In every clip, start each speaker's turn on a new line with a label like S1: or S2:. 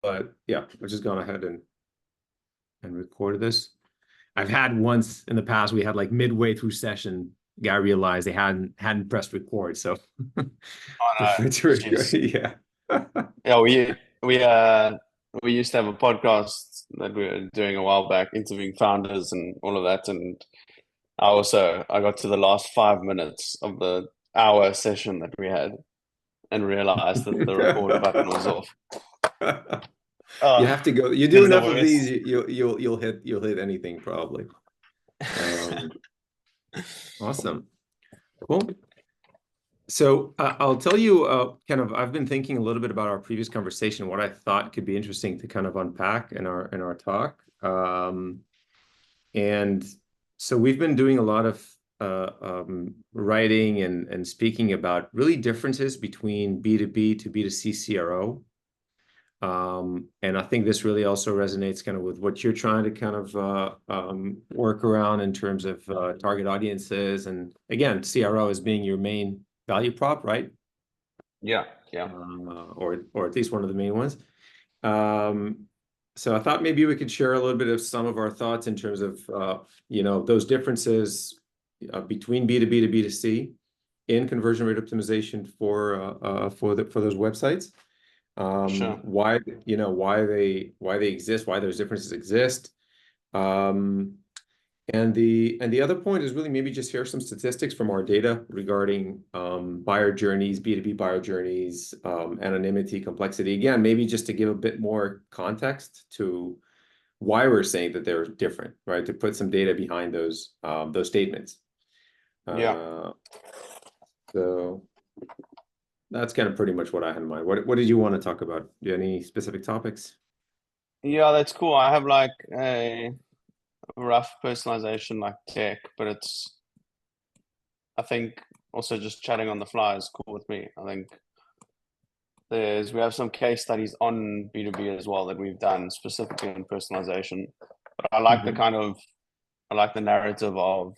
S1: But yeah, I've just gone ahead and recorded this. I've had once in the past, we had like midway through session, guy realized they hadn't pressed record, so
S2: Oh
S1: prefer
S2: no,
S1: to record.
S2: jeez.
S1: Yeah.
S2: Yeah, we used to have a podcast that we were doing a while back, interviewing founders and all of that. And I got to the last 5 minutes of the hour session that we had and realized that the record button was off.
S1: You
S2: Oh,
S1: have to go. You do
S2: it's the
S1: enough of these,
S2: worst.
S1: you'll hit anything probably. Um, awesome. Cool. So I'll tell you kind of I've been thinking a little bit about our previous conversation, what I thought could be interesting to kind of unpack in our talk. And so we've been doing a lot of writing and speaking about really differences between B2B to B2C CRO. And I think this really also resonates kind of with what you're trying to kind of work around in terms of target audiences. And again, CRO as being your main value prop, right?
S2: Yeah, yeah.
S1: Or at least one of the main ones. So I thought maybe we could share a little bit of some of our thoughts in terms of those differences between B2B to B2C in conversion rate optimization for those websites.
S2: Sure.
S1: Why they exist, why those differences exist. And the other point is really maybe just share some statistics from our data regarding buyer journeys, B2B buyer journeys, anonymity, complexity. Again, maybe just to give a bit more context to why we're saying that they're different, right? To put some data behind those statements.
S2: Yeah.
S1: So that's kind of pretty much what I had in mind. What did you want to talk about? Do you have any specific topics?
S2: Yeah, that's cool. I have like a rough personalization like tech, but I think also just chatting on the fly is cool with me. I think we have some case studies on B2B as well that we've done specifically in personalization. But I like the narrative of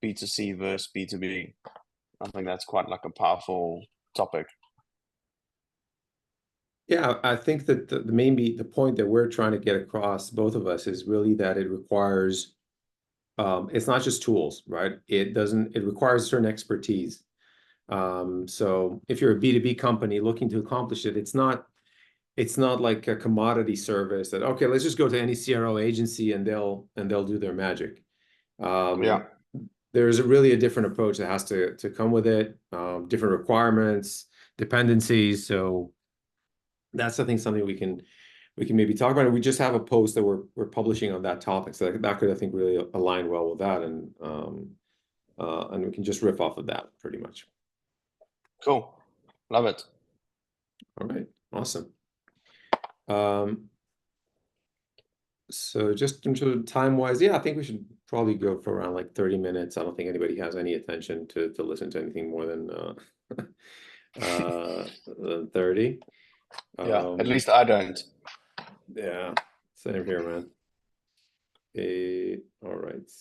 S2: B2C versus B2B. I think that's quite like a powerful topic.
S1: Yeah, I think that the point that we're trying to get across, both of us, is really that it requires it's not just tools, right? It requires a certain expertise. So if you're a B2B company looking to accomplish it, it's not like a commodity service that, okay, let's just go to any CRO agency and they'll do their magic.
S2: Yeah.
S1: There's really a different approach that has to come with it, different requirements, dependencies. So that's I think something we can maybe talk about it. We just have a post that we're publishing on that topic, so that could I think really align well with that, and we can just riff off of that pretty much.
S2: Cool. Love it.
S1: All right, awesome. So just in terms of time wise, yeah, I think we should probably go for around like 30 minutes. I don't think anybody has any attention to listen to anything more than 30.
S2: Yeah. At least I don't.
S1: Yeah, same here, man. All right.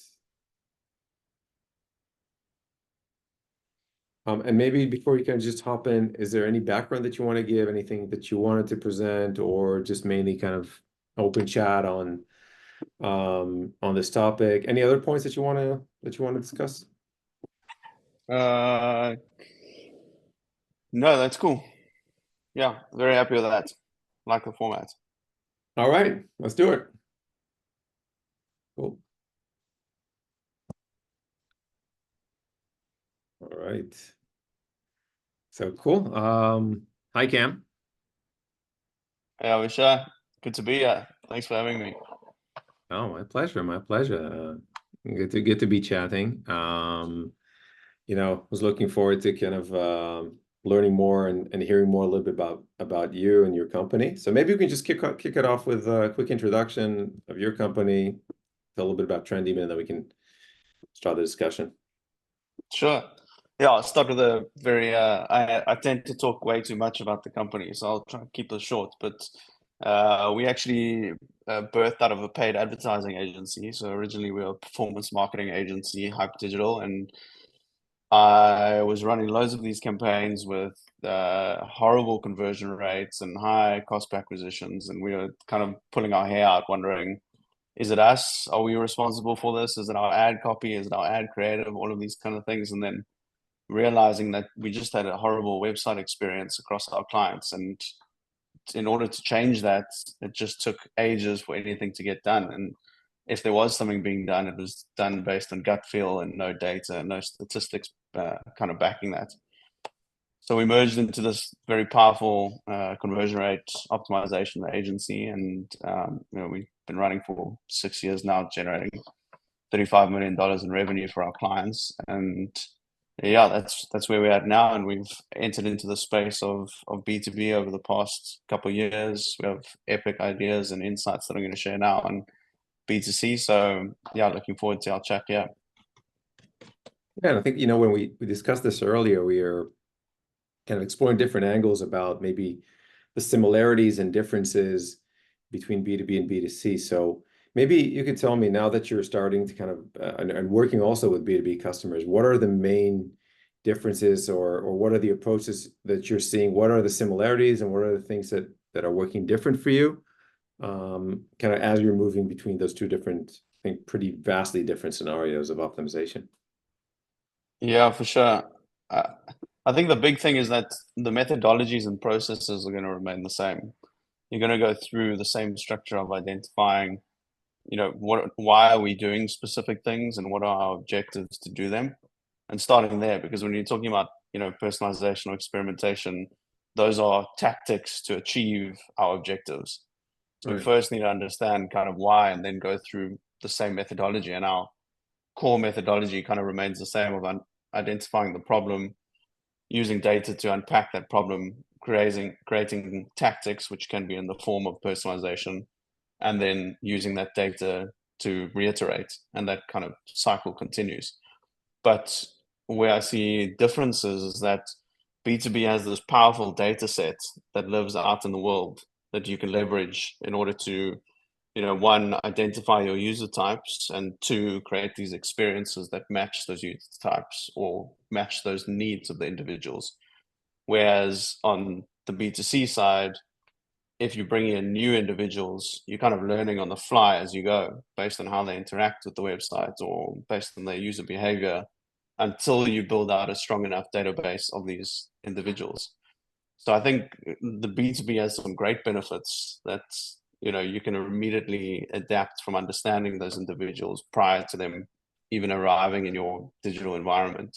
S1: And maybe before you can just hop in, is there any background that you want to give, anything that you wanted to present, or just mainly kind of open chat on this topic? Any other points that you want to discuss?
S2: No, that's cool. Yeah, very happy with that. Like the format.
S1: All right, let's do it. Cool. All right. So cool. Hi, Cam.
S2: Yeah, Visha, good to be here. Thanks for having me.
S1: Oh, my pleasure. My pleasure. Good to be chatting. Was looking forward to kind of learning more and hearing more a little bit about you and your company. So maybe we can just kick it off with a quick introduction of your company, tell a little bit about Trendy, and then we can start the discussion.
S2: Sure. Yeah, I'll start with a very I tend to talk way too much about the company, so I'll try and keep this short. But we actually birthed out of a paid advertising agency. So originally we were a performance marketing agency, Hype Digital, and I was running loads of these campaigns with horrible conversion rates and high cost per acquisitions, and we were kind of pulling our hair out, wondering, is it us? Are we responsible for this? Is it our ad copy? Is it our ad creative? All of these kind of things, and then realizing that we just had a horrible website experience across our clients, and in order to change that, it just took ages for anything to get done. And if there was something being done, it was done based on gut feel and no data, no statistics kind of backing that. So we merged into this very powerful conversion rate optimization agency, and we've been running for 6 years now, generating $35 million in revenue for our clients. And yeah, that's where we're at now, and we've entered into the space of B2B over the past couple of years. We have epic ideas and insights that I'm going to share now on B2C. So yeah, looking forward to our chat. Yeah.
S1: Yeah, and I think, when we discussed this earlier, we are kind of exploring different angles about maybe the similarities and differences between B2B and B2C. So maybe you could tell me, now that you're starting to kind of and working also with B2B customers, what are the main differences, or what are the approaches that you're seeing? What are the similarities, and what are the things that are working different for you, kind of as you're moving between those two different, I think, pretty vastly different scenarios of optimization?
S2: Yeah, for sure. Uh, I think the big thing is that the methodologies and processes are going to remain the same. You're going to go through the same structure of identifying, why are we doing specific things and what are our objectives to do them, and starting there, because when you're talking about, personalization or experimentation, those are tactics to achieve our objectives. So we
S1: Right.
S2: first need to understand kind of why, and then go through the same methodology. And our core methodology kind of remains the same of identifying the problem, using data to unpack that problem, creating tactics, which can be in the form of personalization, and then using that data to reiterate, and that kind of cycle continues. But where I see differences is that B2B has this powerful data set that lives out in the world that you can leverage in order to, one, identify your user types, and two, create these experiences that match those user types or match those needs of the individuals. Whereas on the B2C side, if you bring in new individuals, you're kind of learning on the fly as you go, based on how they interact with the website or based on their user behavior, until you build out a strong enough database of these individuals. So I think the B2B has some great benefits that, you can immediately adapt from understanding those individuals prior to them even arriving in your digital environment.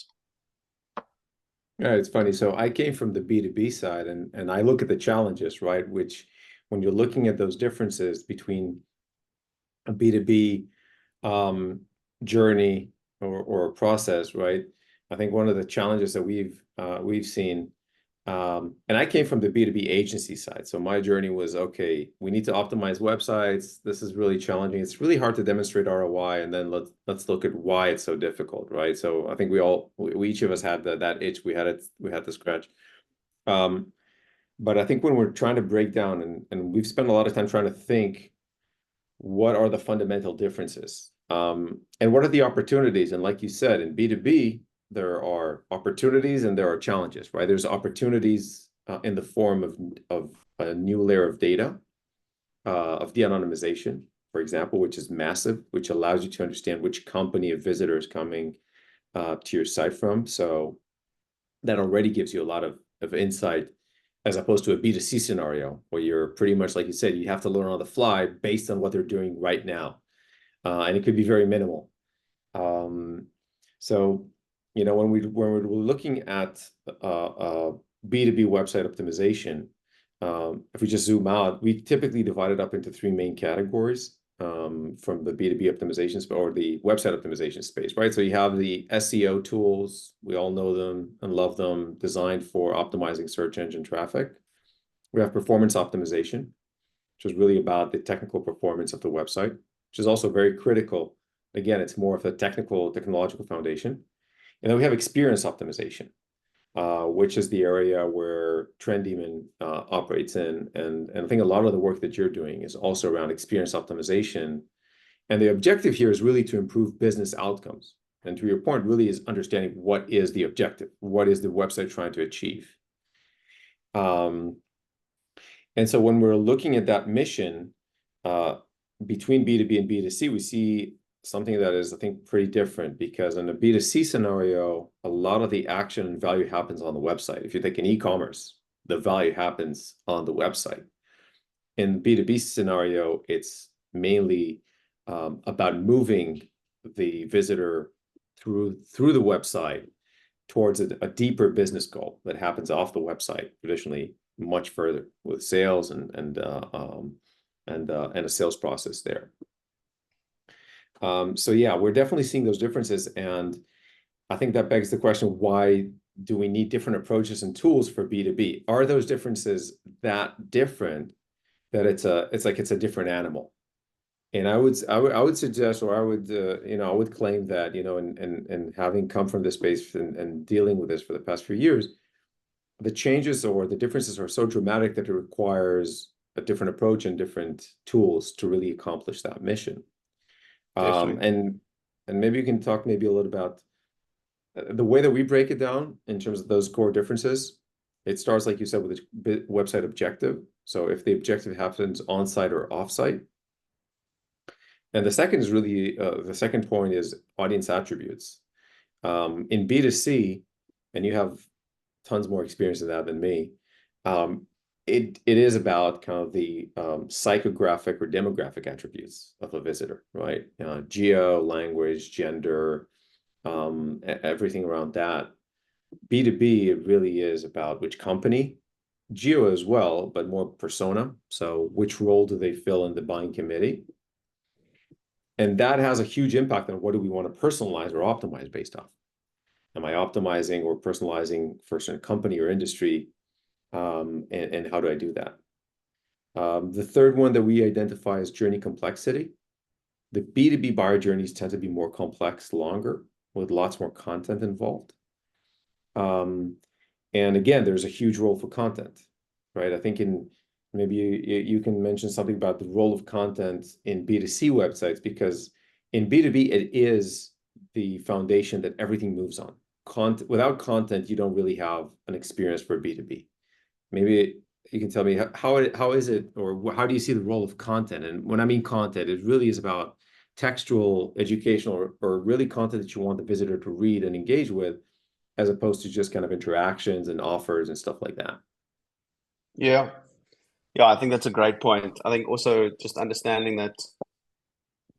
S1: Yeah, it's funny. So I came from the B2B side, and I look at the challenges, right? Which, when you're looking at those differences between a B2B journey or a process, right? I think one of the challenges that we've seen, and I came from the B2B agency side. So my journey was, okay, we need to optimize websites. This is really challenging. It's really hard to demonstrate ROI, and then let's look at why it's so difficult, right? So I think we each of us had that itch. We had to scratch. But I think when we're trying to break down, and we've spent a lot of time trying to think, what are the fundamental differences? And what are the opportunities? And like you said, in B2B, there are opportunities and there are challenges, right? There's opportunities in the form of a new layer of data, of de-anonymization, for example, which is massive, which allows you to understand which company of visitors coming to your site from. So that already gives you a lot of insight, as opposed to a B2C scenario where you're pretty much, like you said, you have to learn on the fly based on what they're doing right now. And it could be very minimal. So, when we're looking at B2B website optimization, if we just zoom out, we typically divide it up into three main categories, from the B2B optimization or the website optimization space, right? So you have the SEO tools. We all know them and love them, designed for optimizing search engine traffic. We have performance optimization, which is really about the technical performance of the website, which is also very critical. Again, it's more of a technological foundation. And then we have experience optimization, which is the area where Trendemon operates in. And I think a lot of the work that you're doing is also around experience optimization. And the objective here is really to improve business outcomes, And to your point, really is understanding what is the objective, what is the website trying to achieve. And so when we're looking at that mission between B2B and B2C, we see something that is, I think, pretty different, because in a B2C scenario, a lot of the action and value happens on the website. If you think in e-commerce, the value happens on the website. In B2B scenario, it's mainly about moving the visitor through the website towards a deeper business goal that happens off the website, traditionally much further with sales and a sales process there. So yeah, we're definitely seeing those differences, and I think that begs the question: why do we need different approaches and tools for B2B? Are those differences that different that it's a different animal? And I would suggest, or I would claim that, and having come from this space and dealing with this for the past few years, the changes or the differences are so dramatic that it requires a different approach and different tools to really accomplish that mission.
S2: Definitely.
S1: And maybe you can talk maybe a little about the way that we break it down in terms of those core differences. It starts, like you said, with the website objective. So if the objective happens on-site or off-site. And the second is really, the second point is audience attributes. In B2C, and you have tons more experience in that than me, it is about kind of the psychographic or demographic attributes of a visitor, right? Geo, language, gender, everything around that. B2B, it really is about which company, geo as well, but more persona. So which role do they fill in the buying committee? And that has a huge impact on what do we want to personalize or optimize based off. Am I optimizing or personalizing for a certain company or industry? And how do I do that? The third one that we identify is journey complexity. The B2B buyer journeys tend to be more complex, longer, with lots more content involved. And again, there's a huge role for content, right? I think maybe you can mention something about the role of content in B2C websites, because in B2B, it is the foundation that everything moves on. Without content, you don't really have an experience for B2B. Maybe you can tell me how is it, or how do you see the role of content? And when I mean content, it really is about textual, educational, or really content that you want the visitor to read and engage with, as opposed to just kind of interactions and offers and stuff like that.
S2: Yeah. Yeah, I think that's a great point. I think also just understanding that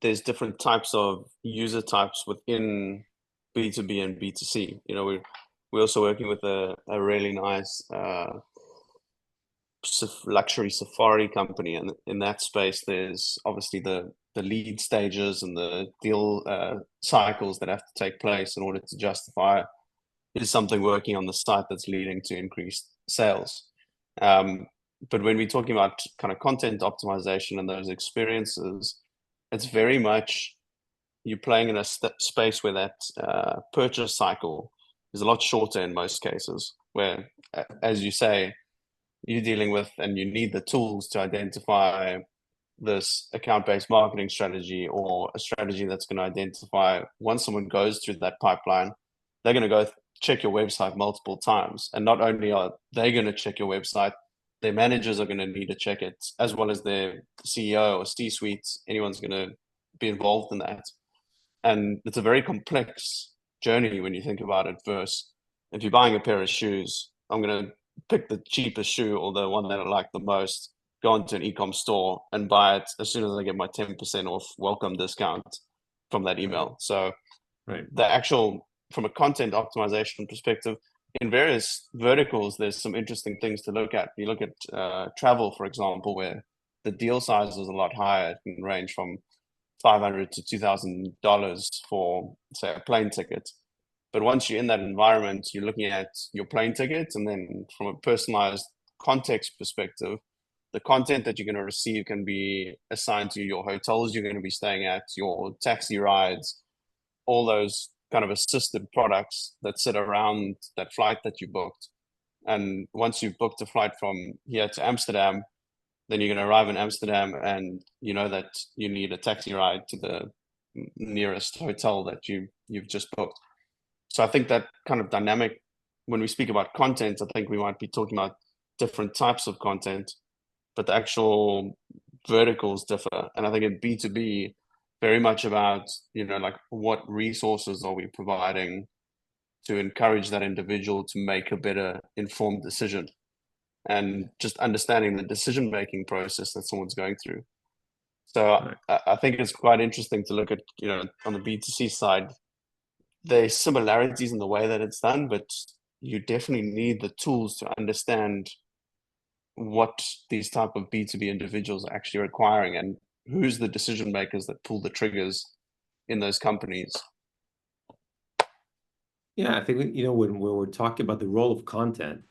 S2: there's different types of user types within B2B and B2C. We're also working with a really nice luxury safari company, and in that space there's obviously the lead stages and the deal cycles that have to take place in order to justify, is something working on the site that's leading to increased sales. But when we're talking about kind of content optimization and those experiences, it's very much you're playing in a space where that purchase cycle is a lot shorter in most cases, where, as you say, you're dealing with and you need the tools to identify this account-based marketing strategy, or a strategy that's going to identify once someone goes through that pipeline, they're going to go check your website multiple times. And not only are they going to check your website, their managers are going to need to check it, as well as their CEO or C-suite. Anyone's going to be involved in that. And it's a very complex journey when you think about it. Versus if you're buying a pair of shoes, I'm going to pick the cheapest shoe or the one that I like the most, go into an e-com store and buy it as soon as I get my 10% off welcome discount from that email. So the actual, from a content optimization perspective, in various verticals, there's some interesting things to look at. You look at travel, for example, where the deal size is a lot higher. It can range from $500 to $2,000 for, say, a plane ticket. But once you're in that environment, you're looking at your plane ticket, and then from a personalized context perspective, the content that you're going to receive can be assigned to your hotels you're going to be staying at, your taxi rides, all those kind of assisted products that sit around that flight that you booked. And once you've booked a flight from here to Amsterdam, then you're going to arrive in Amsterdam and you know that you need a taxi ride to the nearest hotel that you've just booked. So I think that kind of dynamic, when we speak about content, I think we might be talking about different types of content, but the actual verticals differ. And I think in B2B, very much about, like what resources are we providing to encourage that individual to make a better informed decision, and just understanding the decision making process that someone's going through. So
S1: Right.
S2: I think it's quite interesting to look at, on the B2C side, there's similarities in the way that it's done, but you definitely need the tools to understand what these type of B2B individuals are actually requiring, and who's the decision makers that pull the triggers in those companies.
S1: Yeah, I think, when we're talking about the role of content,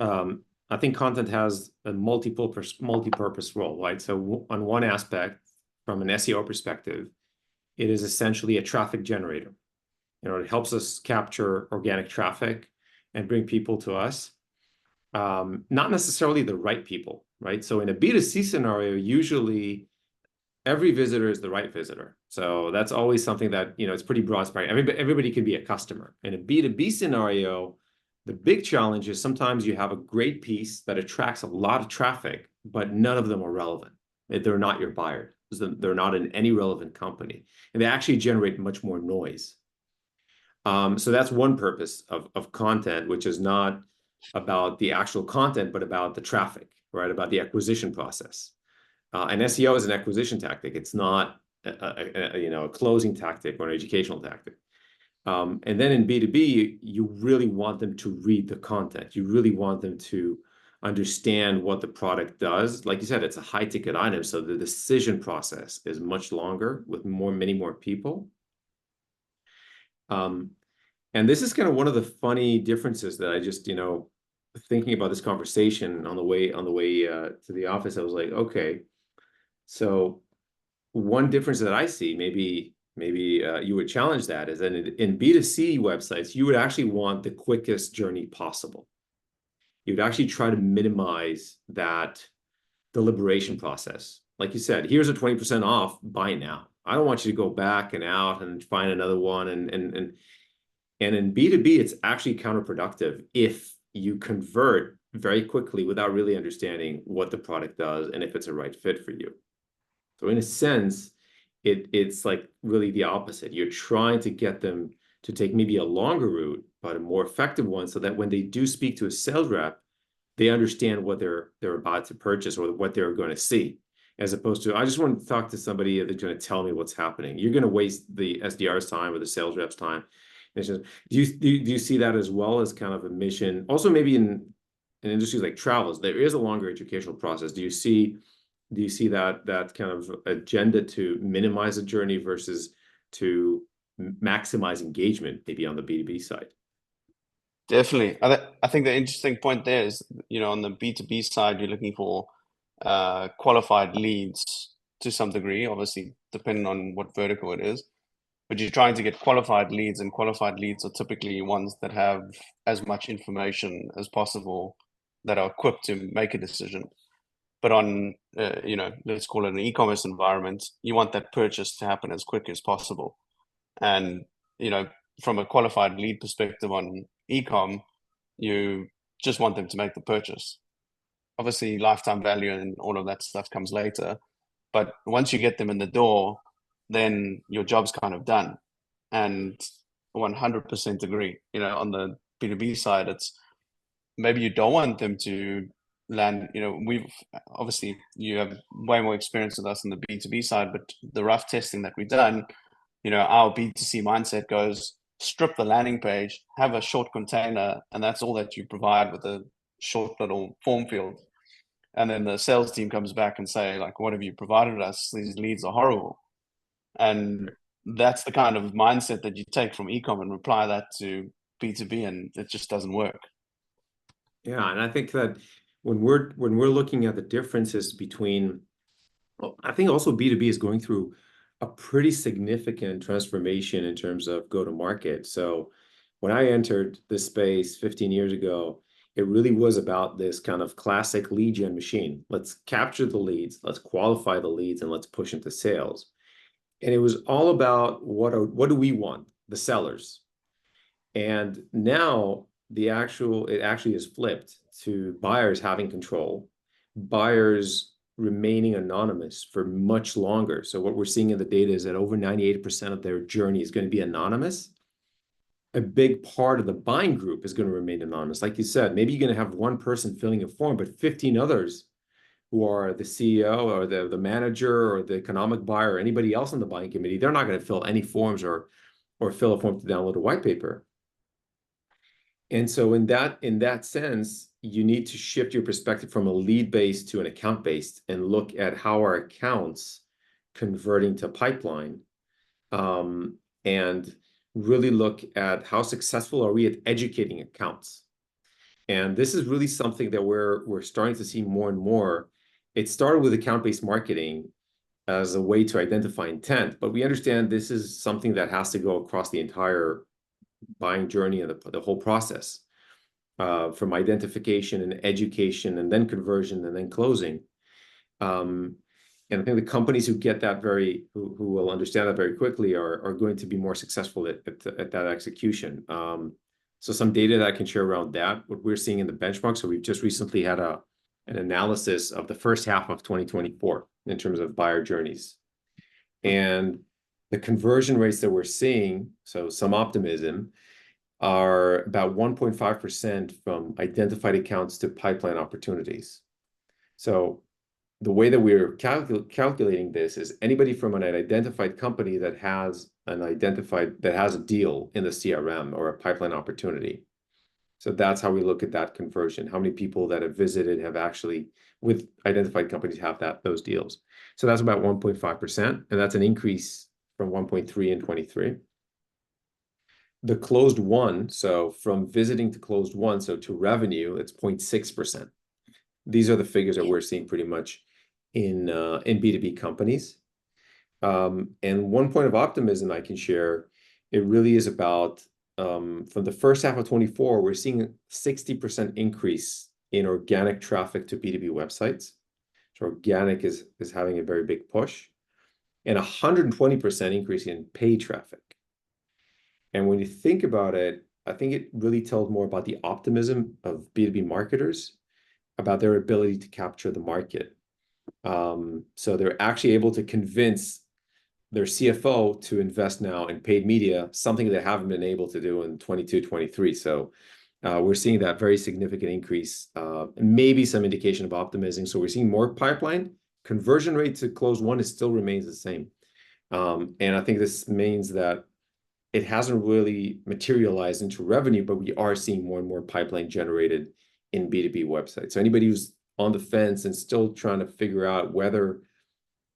S1: I think content has a multi-purpose role, right? So on one aspect, from an SEO perspective, it is essentially a traffic generator. It helps us capture organic traffic and bring people to us. Not necessarily the right people, right? So in a B2C scenario, usually every visitor is the right visitor. So that's always something that, it's pretty broad spectrum. Everybody can be a customer. In a B2B scenario, the big challenge is sometimes you have a great piece that attracts a lot of traffic, but none of them are relevant. They're not your buyer. They're not in any relevant company. And they actually generate much more noise. So that's one purpose of content, which is not about the actual content, but about the traffic, right? About the acquisition process. And SEO is an acquisition tactic. It's not a closing tactic or an educational tactic. And then in B2B, you really want them to read the content. You really want them to understand what the product does. Like you said, it's a high ticket item, so the decision process is much longer with many more people. And this is kind of one of the funny differences that I just, thinking about this conversation on the way to the office, I was like, okay, so one difference that I see, maybe you would challenge that, is that in B2C websites, you would actually want the quickest journey possible. You'd actually try to minimize that deliberation process. Like you said, here's a 20% off, buy now. I don't want you to go back and out and find another one. And in B2B, it's actually counterproductive if you convert very quickly without really understanding what the product does and if it's a right fit for you. So in a sense, it's like really the opposite. You're trying to get them to take maybe a longer route, but a more effective one, so that when they do speak to a sales rep, they understand what they're about to purchase or what they're going to see, as opposed to, I just want to talk to somebody that's going to tell me what's happening. You're going to waste the SDR's time or the sales rep's time. It's just, do you see that as well as kind of a mission? Also, maybe in industries like travels, there is a longer educational process. Do you see that kind of agenda to minimize the journey versus to maximize engagement, maybe on the B2B side?
S2: Definitely. I think the interesting point there is, on the B2B side, you're looking for qualified leads to some degree, obviously, depending on what vertical it is. But you're trying to get qualified leads, and qualified leads are typically ones that have as much information as possible, that are equipped to make a decision. But on, let's call it an e-commerce environment, you want that purchase to happen as quick as possible. And, from a qualified lead perspective on e-com, you just want them to make the purchase. Obviously, lifetime value and all of that stuff comes later. But once you get them in the door, then your job's kind of done. And 100% agree. On the B2B side, it's maybe you don't want them to land. Obviously you have way more experience with us on the B2B side, but the rough testing that we've done, our B2C mindset goes, strip the landing page, have a short container, and that's all that you provide with a short little form field. And then the sales team comes back and say, like, what have you provided us? These leads are horrible. And that's the kind of mindset that you take from ecom and apply that to B2B, and it just doesn't work.
S1: Yeah, and I think that when we're looking at the differences between, well, I think also B2B is going through a pretty significant transformation in terms of go-to-market. So when I entered this space 15 years ago, it really was about this kind of classic lead gen machine. Let's capture the leads, let's qualify the leads, and let's push into sales. And it was all about what do we want, the sellers. And now it actually is flipped to buyers having control, buyers remaining anonymous for much longer. So what we're seeing in the data is that over 98% of their journey is going to be anonymous. A big part of the buying group is going to remain anonymous. Like you said, maybe you're going to have one person filling a form, but 15 others who are the CEO or the manager or the economic buyer or anybody else on the buying committee, they're not going to fill any forms or fill a form to download a white paper. And so in that sense, you need to shift your perspective from a lead based to an account based and look at how our accounts converting to pipeline, and really look at how successful are we at educating accounts. And this is really something that we're starting to see more and more. It started with account-based marketing as a way to identify intent, but we understand this is something that has to go across the entire buying journey and the whole process, from identification and education and then conversion and then closing. And I think the companies who get that who will understand that very quickly are going to be more successful at that execution. So some data that I can share around that, what we're seeing in the benchmark. So we've just recently had an analysis of the first half of 2024 in terms of buyer journeys. And the conversion rates that we're seeing, so some optimism, are about 1.5% from identified accounts to pipeline opportunities. So the way that we're calculating this is anybody from an identified company that has a deal in the CRM or a pipeline opportunity. So that's how we look at that conversion. How many people that have visited have actually, with identified companies, have those deals. So that's about 1.5%, and that's an increase from 1.3 in 23. The closed one, so from visiting to closed one, so to revenue, it's 0.6%. These are the figures that we're seeing pretty much in B2B companies. And one point of optimism I can share, it really is about, from the first half of 24, we're seeing a 60% increase in organic traffic to B2B websites. So organic is having a very big push, and 120% increase in paid traffic. And when you think about it, I think it really tells more about the optimism of B2B marketers about their ability to capture the market. So they're actually able to convince their CFO to invest now in paid media, something they haven't been able to do in 22, 23. So we're seeing that very significant increase, maybe some indication of optimism. So we're seeing more pipeline. Conversion rate to close one still remains the same. And I think this means that it hasn't really materialized into revenue, but we are seeing more and more pipeline generated in B2B websites. So anybody who's on the fence and still trying to figure out whether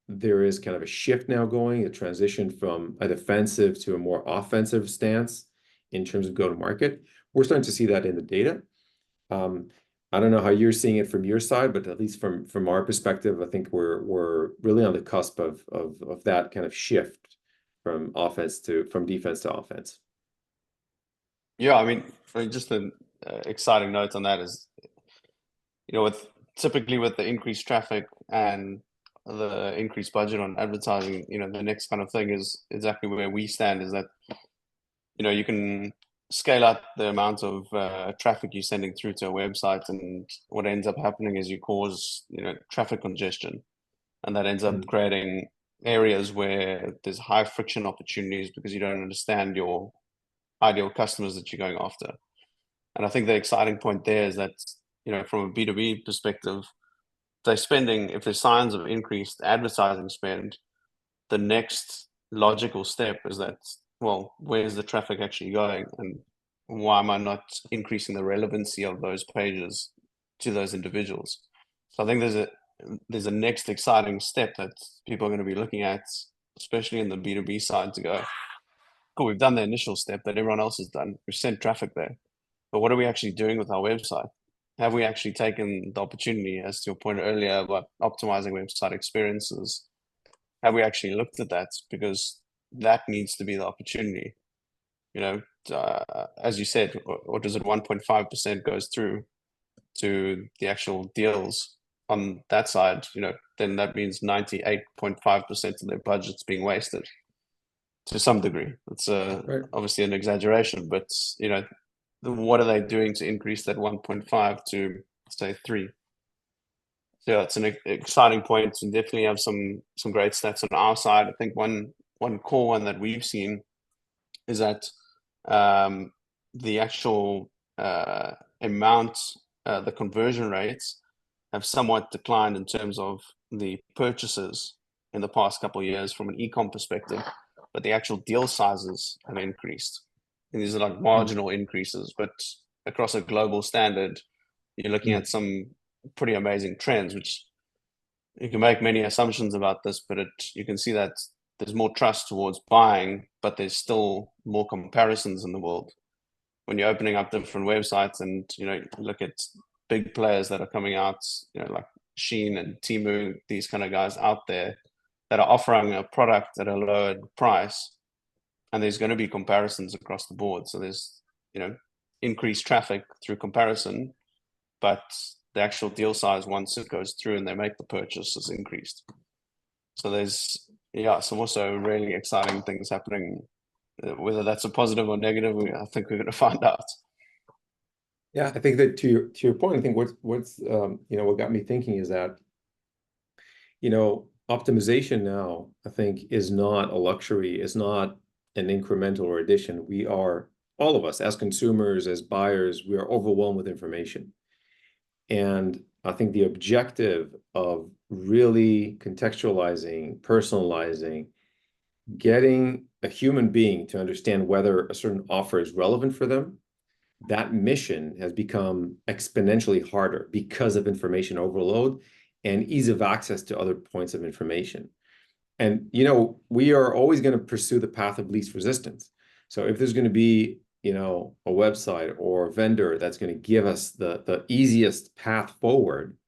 S1: there is kind of a shift now going, a transition from a defensive to a more offensive stance in terms of go-to-market, we're starting to see that in the data. I don't know how you're seeing it from your side, but at least from our perspective, I think we're really on the cusp of that kind of shift from defense to offense.
S2: Yeah, I mean, just an exciting note on that is, typically with the increased traffic and the increased budget on advertising, the next kind of thing is exactly where we stand, is that, you can scale up the amount of traffic you're sending through to a website, and what ends up happening is you cause, traffic congestion, and that ends up creating areas where there's high friction opportunities because you don't understand your ideal customers that you're going after. And I think the exciting point there is that, from a B2B perspective, if there's signs of increased advertising spend, the next logical step is that, well, where's the traffic actually going? And why am I not increasing the relevancy of those pages to those individuals? So I think there's a next exciting step that people are going to be looking at, especially in the B2B side, to go, cool, we've done the initial step that everyone else has done. We've sent traffic there. But what are we actually doing with our website? Have we actually taken the opportunity, as to your point earlier about optimizing website experiences? Have we actually looked at that? Because that needs to be the opportunity. As you said, what does it, 1.5% goes through to the actual deals. on that side, then that means 98.5% of their budget's being wasted to some degree. It's
S1: Right.
S2: obviously an exaggeration, but what are they doing to increase that 1.5 to say 3? So yeah, it's an exciting point, and definitely have some great stats on our side. I think one core one that we've seen is that the actual amount, the conversion rates have somewhat declined in terms of the purchases in the past couple of years from an e-com perspective, but the actual deal sizes have increased. And these are like marginal increases, but across a global standard, you're looking
S1: Mm.
S2: at some pretty amazing trends, which you can make many assumptions about this, but you can see that there's more trust towards buying, but there's still more comparisons in the world. When you're opening up different websites and look at big players that are coming out, like Shein and Temu, these kind of guys out there that are offering a product at a lower price, and there's going to be comparisons across the board. So there's increased traffic through comparison, but the actual deal size, once it goes through and they make the purchase, is increased. So there's some also really exciting things happening. Whether that's a positive or negative, I think we're going to find out.
S1: Yeah, I think that to your point, I think what's what got me thinking is that optimization now, I think, is not a luxury, is not an incremental or addition. We are, all of us, as consumers, as buyers, we are overwhelmed with information. And I think the objective of really contextualizing, personalizing, getting a human being to understand whether a certain offer is relevant for them, that mission has become exponentially harder because of information overload and ease of access to other points of information. And we are always going to pursue the path of least resistance. So if there's going to be a website or a vendor that's going to give us the easiest path forward,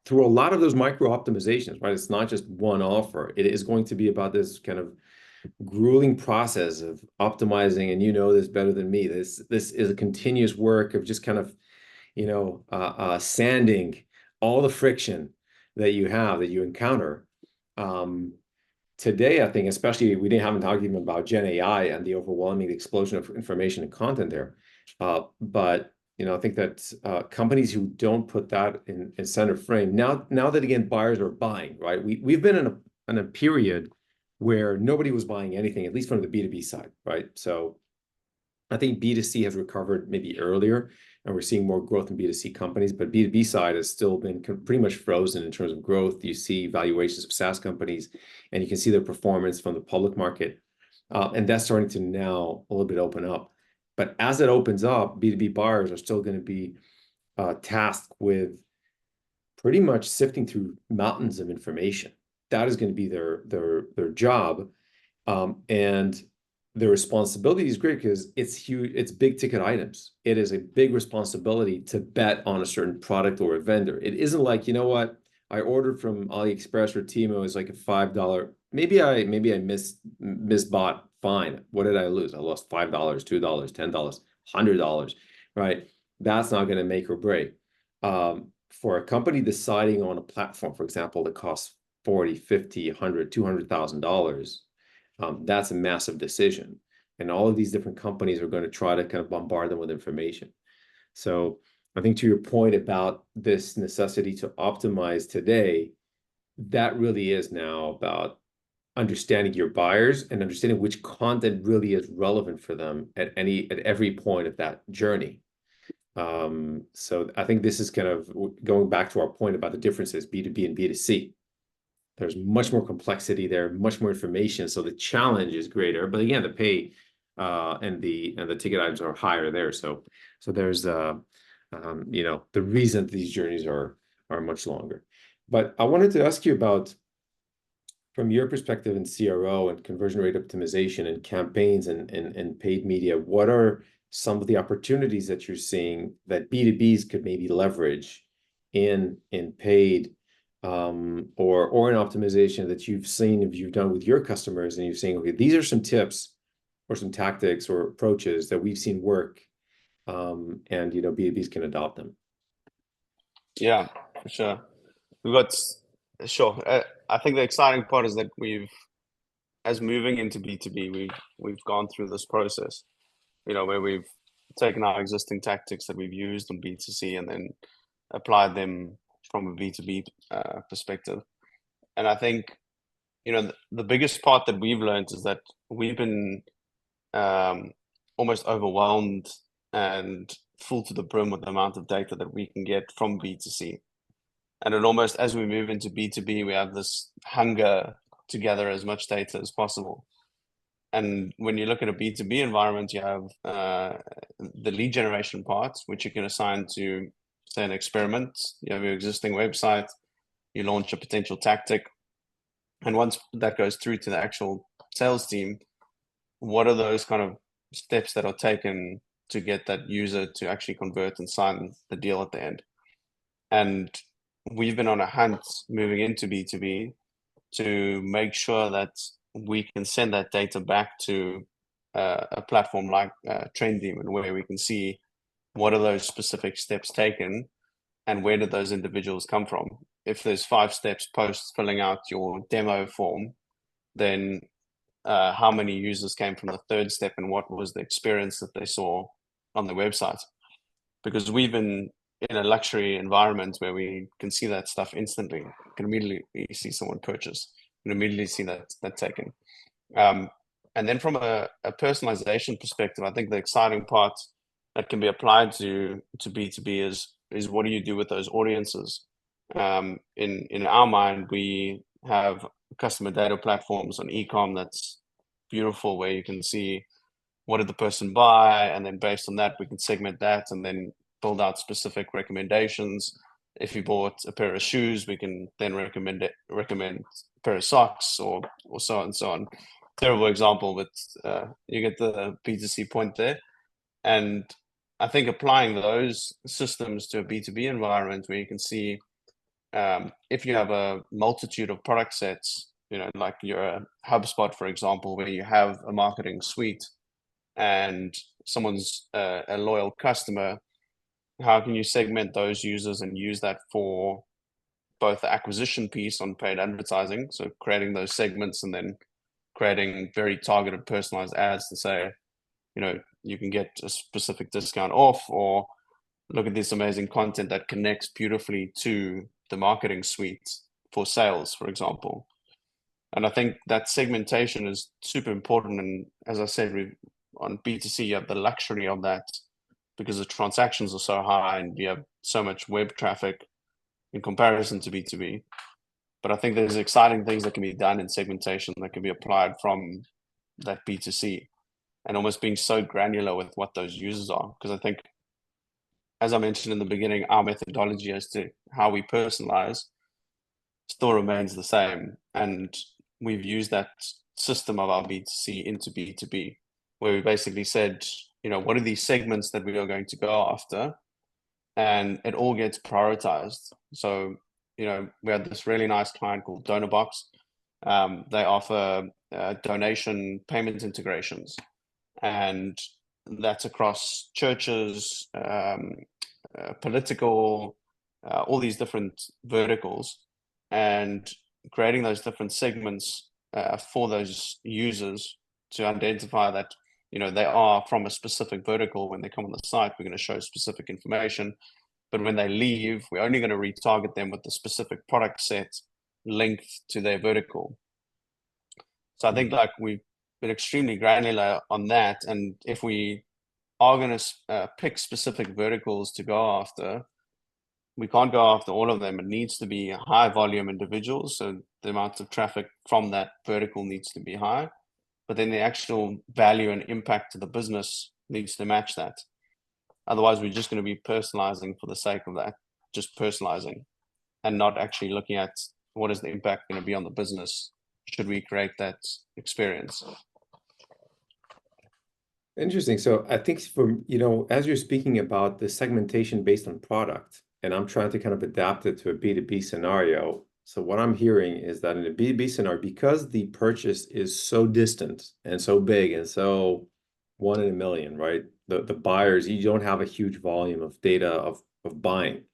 S1: through a lot of those micro optimizations, right? It's not just one offer. It is going to be about this kind of grueling process of optimizing, and this better than me. This is a continuous work of just kind of sanding all the friction that you encounter. Today, I think, especially, we haven't talked even about Gen AI and the overwhelming explosion of information and content there. But I think that companies who don't put that in center frame, now that again buyers are buying, right? We've been in a period where nobody was buying anything, at least from the B2B side, right? So I think B2C has recovered maybe earlier, and we're seeing more growth in B2C companies, but B2B side has still been pretty much frozen in terms of growth. You see valuations of SaaS companies, and you can see their performance from the public market. And that's starting to now a little bit open up. But as it opens up, B2B buyers are still going to be tasked with pretty much sifting through mountains of information. That is going to be their job. And the responsibility is great because it's huge, it's big ticket items. It is a big responsibility to bet on a certain product or a vendor. It isn't like, what, I ordered from AliExpress or Temu, is like a $5. Maybe I misbought. Fine. What did I lose? I lost $5, $2, $10, $100, right? That's not going to make or break. For a company deciding on a platform, for example, that costs 40, 50, 100, $200,000, that's a massive decision. And all of these different companies are going to try to kind of bombard them with information. So I think to your point about this necessity to optimize today, that really is now about understanding your buyers and understanding which content really is relevant for them at every point of that journey. So I think this is kind of going back to our point about the differences B2B and B2C. There's much more complexity there, much more information, so the challenge is greater. But again, the pay and the ticket items are higher there. So there's the reason these journeys are much longer. But I wanted to ask you about, from your perspective in CRO and conversion rate optimization and campaigns and paid media, what are some of the opportunities that you're seeing that B2Bs could maybe leverage in paid or in optimization that you've seen, if you've done with your customers, and you've seen, okay, these are some tips or some tactics or approaches that we've seen work, and B2Bs can adopt them?
S2: Yeah, for sure. We've got sure. I think the exciting part is that as moving into B2B, we've gone through this process, where we've taken our existing tactics that we've used on B2C and then applied them from a B2B perspective. And I think, the biggest part that we've learned is that we've been um, almost overwhelmed and full to the brim with the amount of data that we can get from B2C. And it almost, as we move into B2B, we have this hunger to gather as much data as possible. And when you look at a B2B environment, you have the lead generation part, which you can assign to, say, an experiment. You have your existing website, you launch a potential tactic. And once that goes through to the actual sales team, what are those kind of steps that are taken to get that user to actually convert and sign the deal at the end? And we've been on a hunt moving into B2B to make sure that we can send that data back to a platform like Trendemon, where we can see what are those specific steps taken and where did those individuals come from. If there's 5 steps post filling out your demo form, then how many users came from the 3rd step and what was the experience that they saw on the website. Because we've been in a luxury environment where we can see that stuff instantly. You can immediately see someone purchase, you can immediately see that taken. And then from a personalization perspective, I think the exciting part that can be applied to B2B is what do you do with those audiences? In our mind, we have customer data platforms on ecom that's beautiful, where you can see what did the person buy, and then based on that we can segment that and then build out specific recommendations. If you bought a pair of shoes, we can then recommend a pair of socks, or so on and so on. Terrible example, but you get the B2C point there. And I think applying those systems to a B2B environment where you can see if you have a multitude of product sets, like your HubSpot, for example, where you have a marketing suite and someone's a loyal customer, how can you segment those users and use that for both the acquisition piece on paid advertising, so creating those segments and then creating very targeted personalized ads to say, you can get a specific discount off, or look at this amazing content that connects beautifully to the marketing suite for sales, for example. And I think that segmentation is super important. And as I said, on B2C, you have the luxury of that because the transactions are so high and you have so much web traffic in comparison to B2B. But I think there's exciting things that can be done in segmentation that can be applied from that B2C, and almost being so granular with what those users are. Because I think, as I mentioned in the beginning, our methodology as to how we personalize still remains the same. And we've used that system of our B2C into B2B, where we basically said, what are these segments that we are going to go after? And it all gets prioritized. So, we had this really nice client called DonorBox. They offer donation payment integrations, and that's across churches, political, all these different verticals, and creating those different segments for those users to identify that they are from a specific vertical. When they come on the site, we're going to show specific information, but when they leave, we're only going to retarget them with the specific product set linked to their vertical. So I think we've been extremely granular on that, and if we are going to pick specific verticals to go after, we can't go after all of them. It needs to be high volume individuals, so the amount of traffic from that vertical needs to be high, but then the actual value and impact to the business needs to match that. Otherwise, we're just going to be personalizing for the sake of that, just personalizing, and not actually looking at what is the impact going to be on the business should we create that experience.
S1: Interesting. So I think as you're speaking about the segmentation based on product, and I'm trying to kind of adapt it to a B2B scenario. So what I'm hearing is that in a B2B scenario, because the purchase is so distant and so big and so 1 in a million, right? The buyers, you don't have a huge volume of data of buying.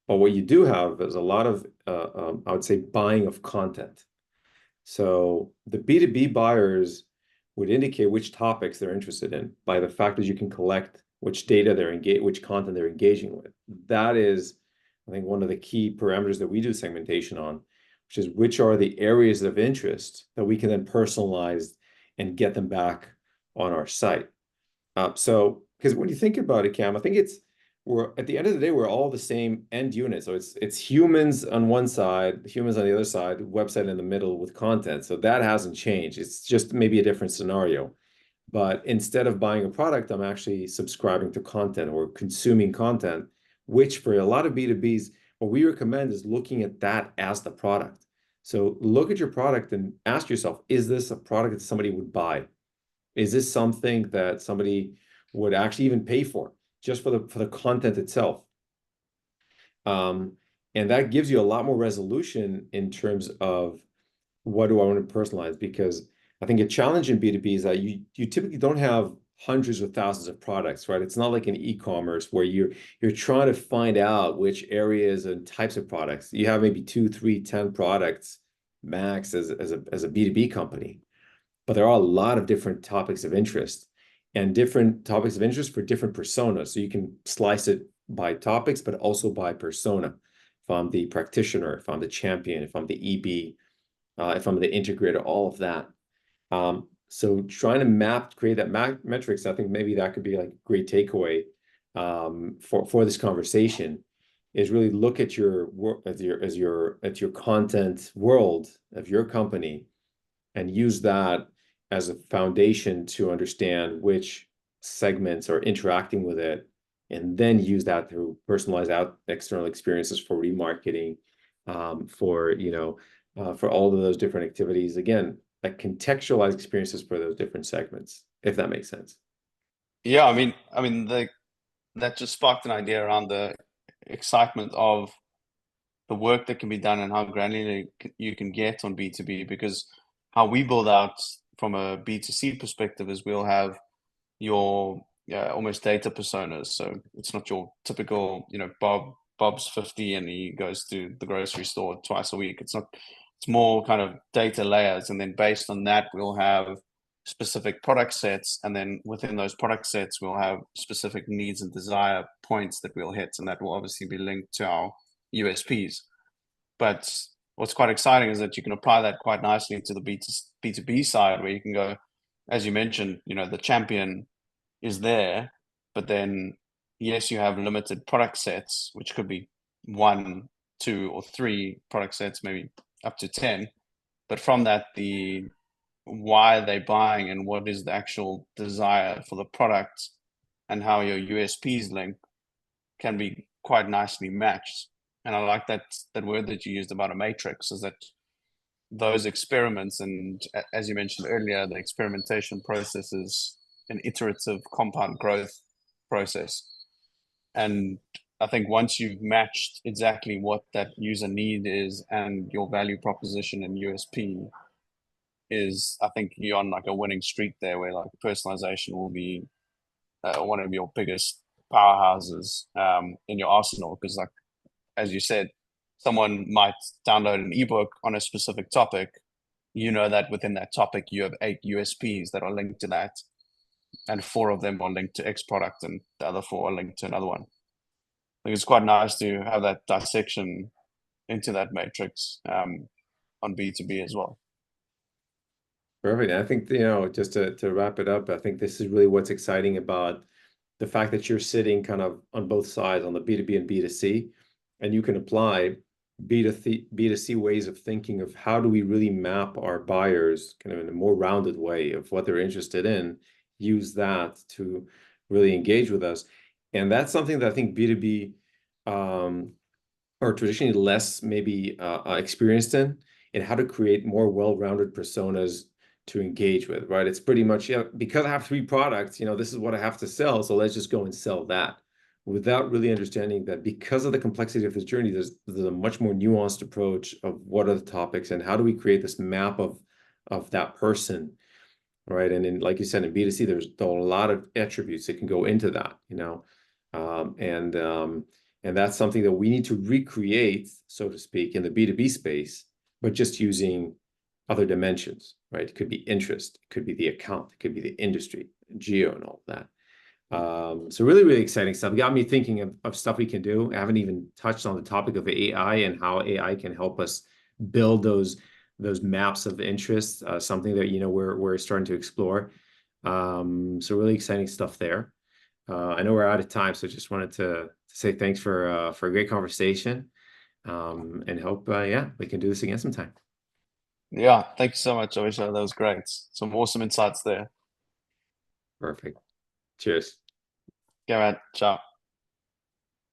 S1: But what you do have is a lot of, I would say, buying of content. So the B2B buyers would indicate which topics they're interested in by the fact that you can collect which data they're engaged, which content they're engaging with. That is, I think, one of the key parameters that we do segmentation on, which is which are the areas of interest that we can then personalize and get them back on our site. So, because when you think about it, Cam, I think we're at the end of the day, we're all the same end unit. So it's humans on one side, humans on the other side, website in the middle with content. So that hasn't changed. It's just maybe a different scenario. But instead of buying a product, I'm actually subscribing to content or consuming content, which for a lot of B2Bs, what we recommend is looking at that as the product. So look at your product and ask yourself, is this a product that somebody would buy? Is this something that somebody would actually even pay for just for the content itself? And that gives you a lot more resolution in terms of what do I want to personalize? Because I think a challenge in B2B is that you typically don't have hundreds of thousands of products, right? It's not like an e-commerce where you're trying to find out which areas and types of products. You have maybe 2, 3, 10 products max as a B2B company. But there are a lot of different topics of interest and different topics of interest for different personas. So you can slice it by topics, but also by persona. If I'm the practitioner, if I'm the champion, if I'm the EB, if I'm the integrator, all of that. So trying to create that metrics, I think maybe that could be like a great takeaway for this conversation is really look at your work at your content world of your company and use that as a foundation to understand which segments are interacting with it, and then use that to personalize out external experiences for remarketing, for all of those different activities. Again, like contextualized experiences for those different segments, if that makes sense.
S2: Yeah, that just sparked an idea around the excitement of the work that can be done and how granular you can get on B2B, because how we build out from a B2C perspective is we'll have your almost data personas. So it's not your typical, Bob's 50 and he goes to the grocery store twice a week. It's more kind of data layers. And then based on that, we'll have specific product sets. And then within those product sets, we'll have specific needs and desire points that we'll hit. And that will obviously be linked to our USPs. But what's quite exciting is that you can apply that quite nicely to the B2B side, where you can go, as you mentioned, the champion is there, but then yes, you have limited product sets, which could be 1, 2, or 3 product sets, maybe up to 10. But from that, the why are they buying and what is the actual desire for the product and how your USPs link can be quite nicely matched. And I like that word that you used about a matrix, is that those experiments, and as you mentioned earlier, the experimentation process is an iterative compound growth process. And I think once you've matched exactly what that user need is and your value proposition and USP is, I think you're on like a winning streak there, where like personalization will be one of your biggest powerhouses in your arsenal. Because like, as you said, someone might download an ebook on a specific topic. That within that topic, you have 8 USPs that are linked to that, and 4 of them are linked to X product, and the other 4 are linked to another one. I think it's quite nice to have that dissection into that matrix on B2B as well.
S1: Perfect. And I think, just to wrap it up, I think this is really what's exciting about the fact that you're sitting kind of on both sides, on the B2B and B2C, and you can apply B2C ways of thinking of how do we really map our buyers kind of in a more rounded way of what they're interested in, use that to really engage with us. And that's something that I think B2B are traditionally less maybe experienced in how to create more well-rounded personas to engage with, right? It's pretty much, because I have 3 products, this is what I have to sell, so let's just go and sell that, without really understanding that because of the complexity of this journey, there's a much more nuanced approach of what are the topics and how do we create this map of that person, right? And then, like you said, in B2C, there's a lot of attributes that can go into that, And that's something that we need to recreate, so to speak, in the B2B space, but just using other dimensions, right? It could be interest, it could be the account, it could be the industry, geo, and all that. So really, really exciting stuff. It got me thinking of stuff we can do. I haven't even touched on the topic of AI and how AI can help us build those maps of interest, something that, we're starting to explore. So really exciting stuff there. I know we're out of time, so just wanted to say thanks for a great conversation. And hope, yeah, we can do this again sometime.
S2: Yeah, thank you so much, Avisha. That was great. Some awesome insights there.
S1: Perfect. Cheers.
S2: Go ahead. Ciao.